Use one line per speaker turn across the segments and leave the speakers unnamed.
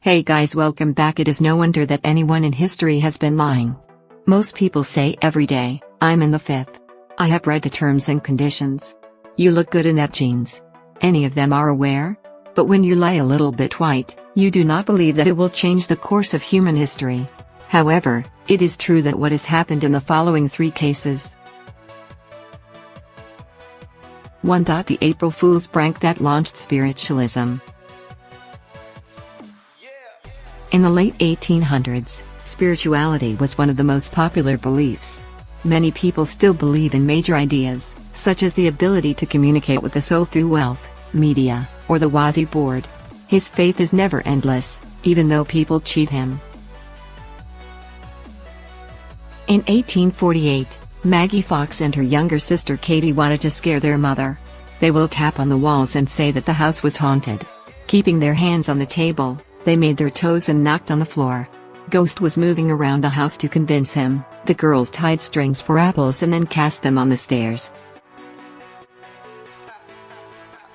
Hey guys, welcome back. It is no wonder that anyone in history has been lying. Most people say every day, I'm in the fifth. I have read the terms and conditions. You look good in that jeans. Any of them are aware? But when you lie a little bit white, you do not believe that it will change the course of human history. However, it is true that what has happened in the following three cases. 1. The April Fool's prank that launched spiritualism. In the late 1800s, spirituality was one of the most popular beliefs. Many people still believe in major ideas, such as the ability to communicate with the soul through wealth, media, or the Wazi Board. His faith is never endless, even though people cheat him. In 1848, Maggie Fox and her younger sister Katie wanted to scare their mother. They will tap on the walls and say that the house was haunted. Keeping their hands on the table, they made their toes and knocked on the floor. Ghost was moving around the house to convince him. The girls tied strings for apples and then cast them on the stairs.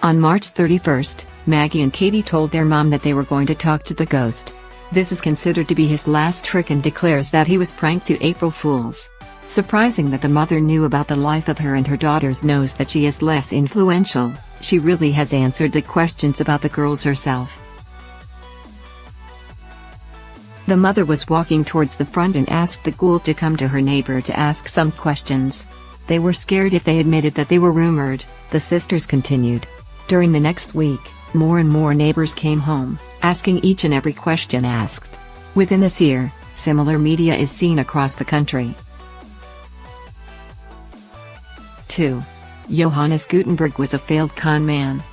On March 31st, Maggie and Katie told their mom that they were going to talk to the ghost. This is considered to be his last trick and declares that he was pranked to April Fools. Surprising that the mother knew about the life of her and her daughters knows that she is less influential. She really has answered the questions about the girls herself. The mother was walking towards the front and asked the ghoul to come to her neighbor to ask some questions. They were scared if they admitted that they were rumored, the sisters continued. During the next week, more and more neighbors came home, asking each and every question asked. Within this year, similar media is seen across the country. 2. Johannes Gutenberg was a failed con man.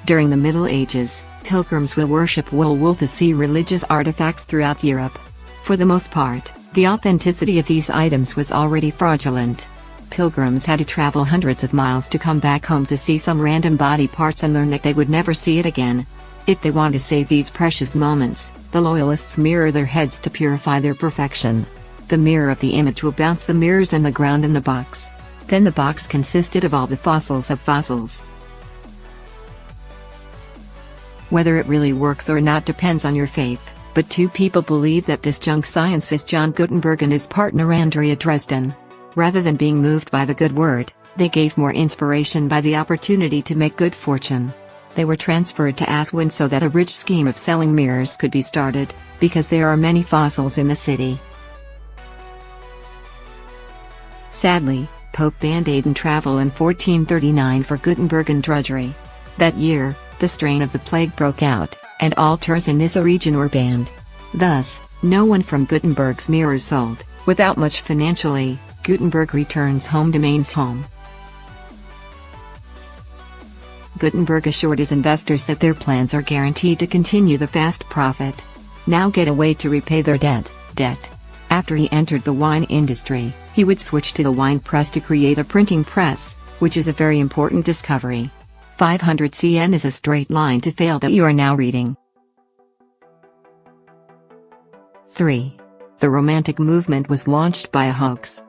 During the Middle Ages, pilgrims will worship wool to see religious artifacts throughout Europe. For the most part, the authenticity of these items was already fraudulent. Pilgrims had to travel hundreds of miles to come back home to see some random body parts and learn that they would never see it again. If they want to save these precious moments, the loyalists mirror their heads to purify their perfection. The mirror of the image will bounce the mirrors and the ground in the box. Then the box consisted of all the fossils of fossils. Whether it really works or not depends on your faith, but two people believe that this junk science is John Gutenberg and his partner Andrea Dresden. Rather than being moved by the good word, they gave more inspiration by the opportunity to make good fortune. They were transferred to Aswan so that a rich scheme of selling mirrors could be started, because there are many fossils in the city. Sadly, Pope banned Aden travel in 1439 for Gutenberg and Drudgery. That year, the strain of the plague broke out, and all tours in this region were banned. Thus, no one from Gutenberg's mirrors sold. Without much financially, Gutenberg returns home to Maine's home. Gutenberg assured his investors that their plans are guaranteed to continue the fast profit. Now get a way to repay their debt. After he entered the wine industry, he would switch to the wine press to create a printing press, which is a very important discovery. 500 cn is a straight line to fail that you are now reading. 3. The Romantic movement was launched by a hoax.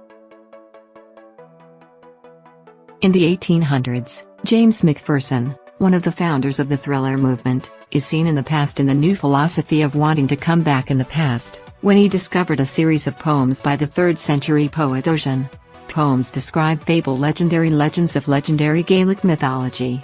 In the 1800s, James Macpherson, one of the founders of the thriller movement, is seen in the past in the new philosophy of wanting to come back in the past, when he discovered a series of poems by the 3rd century poet Aden. Poems describe fable legendary legends of legendary Gaelic mythology.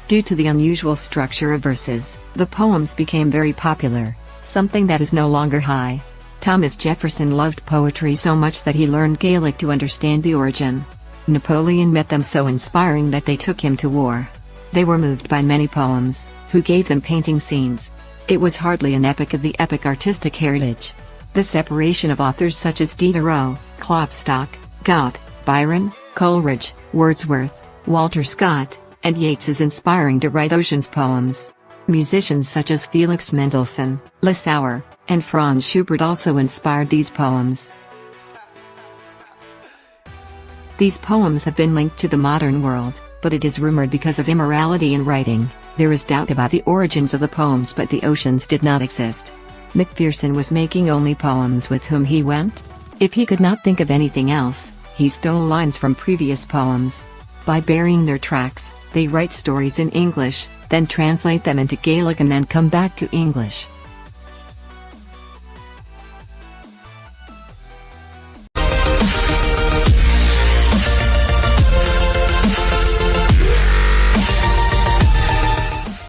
Due to the unusual structure of verses, the poems became very popular, something that is no longer high. Thomas Jefferson loved poetry so much that he learned Gaelic to understand the origin. Napoleon met them so inspiring that they took him to war. They were moved by many poems, who gave them painting scenes. It was hardly an epic of the epic artistic heritage. The separation of authors such as Diderot, Klopstock, Goethe, Byron, Coleridge, Wordsworth, Walter Scott, and Yeats is inspiring to write Ocean's poems. Musicians such as Felix Mendelssohn, Lessauer, and Franz Schubert also inspired these poems. These poems have been linked to the modern world, but it is rumored because of immorality in writing. There is doubt about the origins of the poems, but the oceans did not exist. Macpherson was making only poems with whom he went. If he could not think of anything else, he stole lines from previous poems. By burying their tracks, they write stories in English, then translate them into Gaelic and then come back to English.